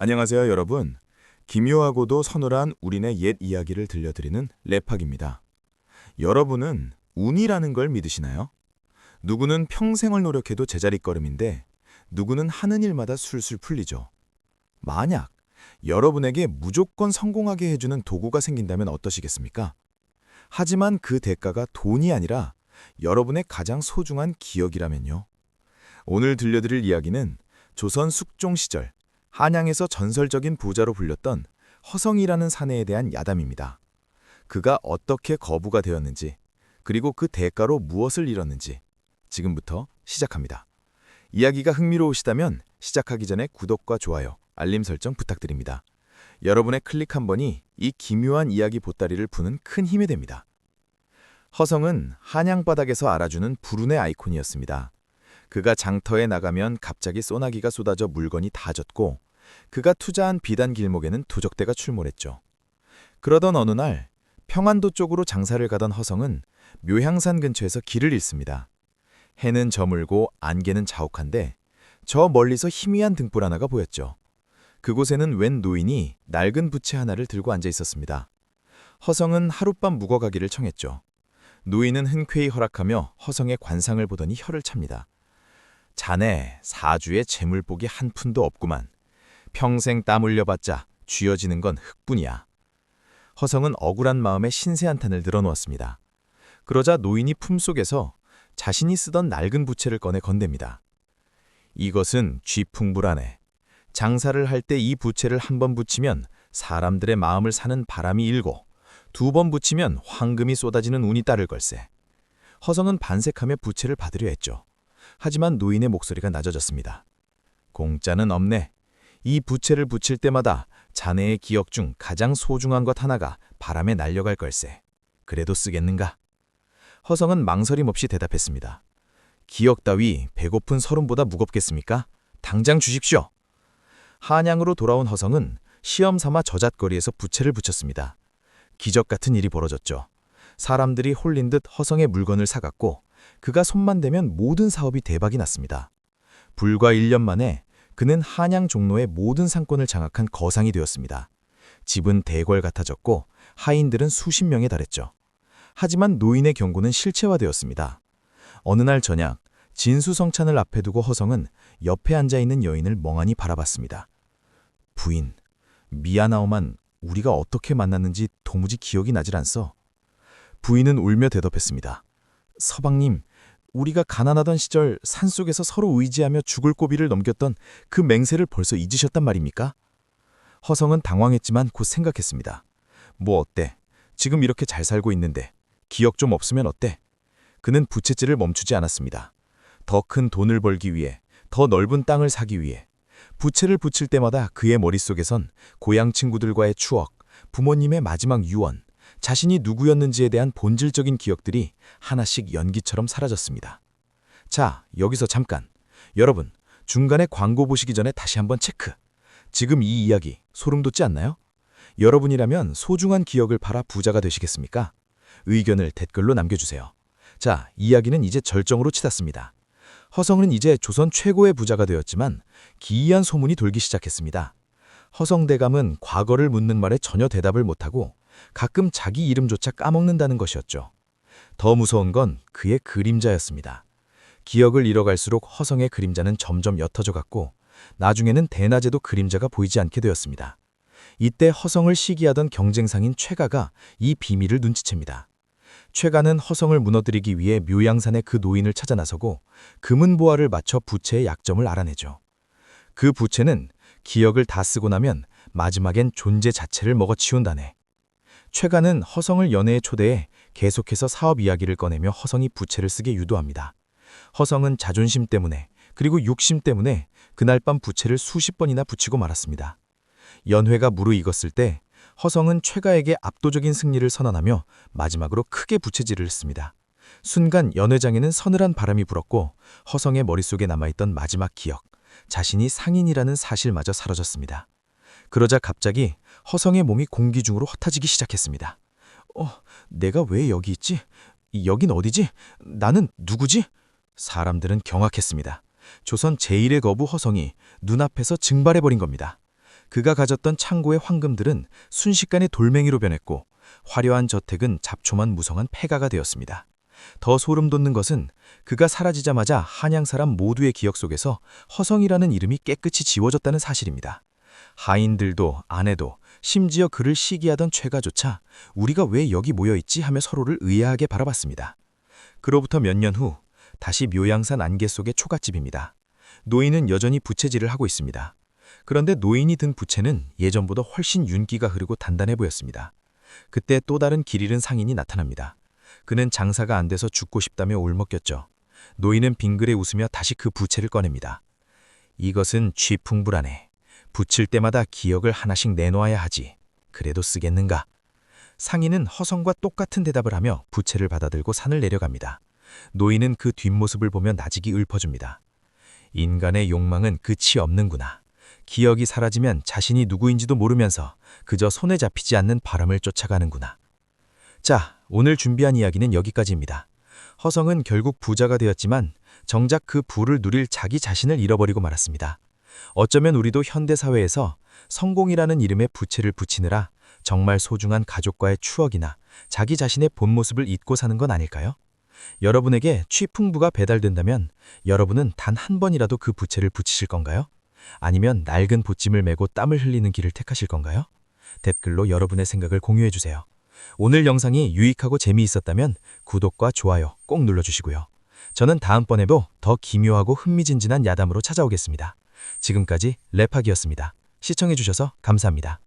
안녕하세요, 여러분. 기묘하고도 서늘한 우리네 옛 이야기를 들려드리는 랩학입니다. 여러분은 운이라는 걸 믿으시나요? 누구는 평생을 노력해도 제자리걸음인데 누구는 하는 일마다 술술 풀리죠. 만약 여러분에게 무조건 성공하게 해주는 도구가 생긴다면 어떠시겠습니까? 하지만 그 대가가 돈이 아니라 여러분의 가장 소중한 기억이라면요. 오늘 들려드릴 이야기는 조선 숙종 시절 한양에서 전설적인 부자로 불렸던 허성이라는 사내에 대한 야담입니다. 그가 어떻게 거부가 되었는지, 그리고 그 대가로 무엇을 잃었는지 지금부터 시작합니다. 이야기가 흥미로우시다면 시작하기 전에 구독과 좋아요, 알림 설정 부탁드립니다. 여러분의 클릭 한 번이 이 기묘한 이야기 보따리를 푸는 큰 힘이 됩니다. 허성은 한양 바닥에서 알아주는 불운의 아이콘이었습니다. 그가 장터에 나가면 갑자기 소나기가 쏟아져 물건이 다 젖고 그가 투자한 비단 길목에는 도적대가 출몰했죠. 그러던 어느 날 평안도 쪽으로 장사를 가던 허성은 묘향산 근처에서 길을 잃습니다. 해는 저물고 안개는 자욱한데 저 멀리서 희미한 등불 하나가 보였죠. 그곳에는 웬 노인이 낡은 부채 하나를 들고 앉아 있었습니다. 허성은 하룻밤 묵어가기를 청했죠. 노인은 흔쾌히 허락하며 허성의 관상을 보더니 혀를 찹니다. 자네 사주에 재물복이 한 푼도 없구만. 평생 땀 흘려봤자 쥐어지는 건 흙뿐이야. 허성은 억울한 마음에 신세 한탄을 늘어놓았습니다. 그러자 노인이 품속에서 자신이 쓰던 낡은 부채를 꺼내 건댑니다. 이것은 쥐풍불하네. 장사를 할 때 이 부채를 한 번 붙이면 사람들의 마음을 사는 바람이 일고 두 번 붙이면 황금이 쏟아지는 운이 따를 걸세. 허성은 반색하며 부채를 받으려 했죠. 하지만 노인의 목소리가 낮아졌습니다. 공짜는 없네. 이 부채를 붙일 때마다 자네의 기억 중 가장 소중한 것 하나가 바람에 날려갈 걸세. 그래도 쓰겠는가? 허성은 망설임 없이 대답했습니다. 기억 따위 배고픈 서름보다 무겁겠습니까? 당장 주십시오. 한양으로 돌아온 허성은 시험 삼아 저잣거리에서 부채를 붙였습니다. 기적 같은 일이 벌어졌죠. 사람들이 홀린 듯 허성의 물건을 사갔고 그가 손만 대면 모든 사업이 대박이 났습니다. 불과 1년 만에 그는 한양 종로의 모든 상권을 장악한 거상이 되었습니다. 집은 대궐 같아졌고 하인들은 수십 명에 달했죠. 하지만 노인의 경고는 실체화되었습니다. 어느 날 저녁 진수성찬을 앞에 두고 허성은 옆에 앉아있는 여인을 멍하니 바라봤습니다. 부인, 미안하오만 우리가 어떻게 만났는지 도무지 기억이 나질 않소. 부인은 울며 대답했습니다. 서방님, 우리가 가난하던 시절 산속에서 서로 의지하며 죽을 고비를 넘겼던 그 맹세를 벌써 잊으셨단 말입니까? 허성은 당황했지만 곧 생각했습니다. 뭐 어때? 지금 이렇게 잘 살고 있는데 기억 좀 없으면 어때? 그는 부채질을 멈추지 않았습니다. 더 큰 돈을 벌기 위해, 더 넓은 땅을 사기 위해. 부채를 붙일 때마다 그의 머릿속에선 고향 친구들과의 추억, 부모님의 마지막 유언, 자신이 누구였는지에 대한 본질적인 기억들이 하나씩 연기처럼 사라졌습니다. 자, 여기서 잠깐. 여러분, 중간에 광고 보시기 전에 다시 한번 체크. 지금 이 이야기 소름 돋지 않나요? 여러분이라면 소중한 기억을 팔아 부자가 되시겠습니까? 의견을 댓글로 남겨주세요. 자, 이야기는 이제 절정으로 치닫습니다. 허성은 이제 조선 최고의 부자가 되었지만 기이한 소문이 돌기 시작했습니다. 허성대감은 과거를 묻는 말에 전혀 대답을 못하고 가끔 자기 이름조차 까먹는다는 것이었죠. 더 무서운 건 그의 그림자였습니다. 기억을 잃어갈수록 허성의 그림자는 점점 옅어져 갔고 나중에는 대낮에도 그림자가 보이지 않게 되었습니다. 이때 허성을 시기하던 경쟁상인 최가가 이 비밀을 눈치챕니다. 최가는 허성을 무너뜨리기 위해 묘양산의 그 노인을 찾아 나서고 금은보화를 맞춰 부채의 약점을 알아내죠. 그 부채는 기억을 다 쓰고 나면 마지막엔 존재 자체를 먹어치운다네. 최가는 허성을 연애에 초대해 계속해서 사업 이야기를 꺼내며 허성이 부채를 쓰게 유도합니다. 허성은 자존심 때문에 그리고 욕심 때문에 그날 밤 부채를 수십 번이나 붙이고 말았습니다. 연회가 무르익었을 때 허성은 최가에게 압도적인 승리를 선언하며 마지막으로 크게 부채질을 했습니다. 순간 연회장에는 서늘한 바람이 불었고 허성의 머릿속에 남아있던 마지막 기억, 자신이 상인이라는 사실마저 사라졌습니다. 그러자 갑자기 허성의 몸이 공기 중으로 흩어지기 시작했습니다. 내가 왜 여기 있지? 여긴 어디지? 나는 누구지? 사람들은 경악했습니다. 조선 제1의 거부 허성이 눈앞에서 증발해버린 겁니다. 그가 가졌던 창고의 황금들은 순식간에 돌멩이로 변했고 화려한 저택은 잡초만 무성한 폐가가 되었습니다. 더 소름 돋는 것은 그가 사라지자마자 한양 사람 모두의 기억 속에서 허성이라는 이름이 깨끗이 지워졌다는 사실입니다. 하인들도 아내도 심지어 그를 시기하던 최가조차 우리가 왜 여기 모여있지 하며 서로를 의아하게 바라봤습니다. 그로부터 몇 년 후 다시 묘양산 안개 속의 초가집입니다. 노인은 여전히 부채질을 하고 있습니다. 그런데 노인이 든 부채는 예전보다 훨씬 윤기가 흐르고 단단해 보였습니다. 그때 또 다른 길 잃은 상인이 나타납니다. 그는 장사가 안 돼서 죽고 싶다며 울먹였죠. 노인은 빙그레 웃으며 다시 그 부채를 꺼냅니다. 이것은 취풍불하네. 붙일 때마다 기억을 하나씩 내놓아야 하지. 그래도 쓰겠는가? 상인은 허성과 똑같은 대답을 하며 부채를 받아들고 산을 내려갑니다. 노인은 그 뒷모습을 보며 나직이 읊어줍니다. 인간의 욕망은 끝이 없는구나. 기억이 사라지면 자신이 누구인지도 모르면서 그저 손에 잡히지 않는 바람을 쫓아가는구나. 자, 오늘 준비한 이야기는 여기까지입니다. 허성은 결국 부자가 되었지만 정작 그 부를 누릴 자기 자신을 잃어버리고 말았습니다. 어쩌면 우리도 현대사회에서 성공이라는 이름의 부채를 붙이느라 정말 소중한 가족과의 추억이나 자기 자신의 본 모습을 잊고 사는 건 아닐까요? 여러분에게 취풍부가 배달된다면 여러분은 단 한 번이라도 그 부채를 붙이실 건가요? 아니면 낡은 보찜을 메고 땀을 흘리는 길을 택하실 건가요? 댓글로 여러분의 생각을 공유해주세요. 오늘 영상이 유익하고 재미있었다면 구독과 좋아요 꼭 눌러주시고요. 저는 다음번에도 더 기묘하고 흥미진진한 야담으로 찾아오겠습니다. 지금까지 랩학이었습니다. 시청해주셔서 감사합니다.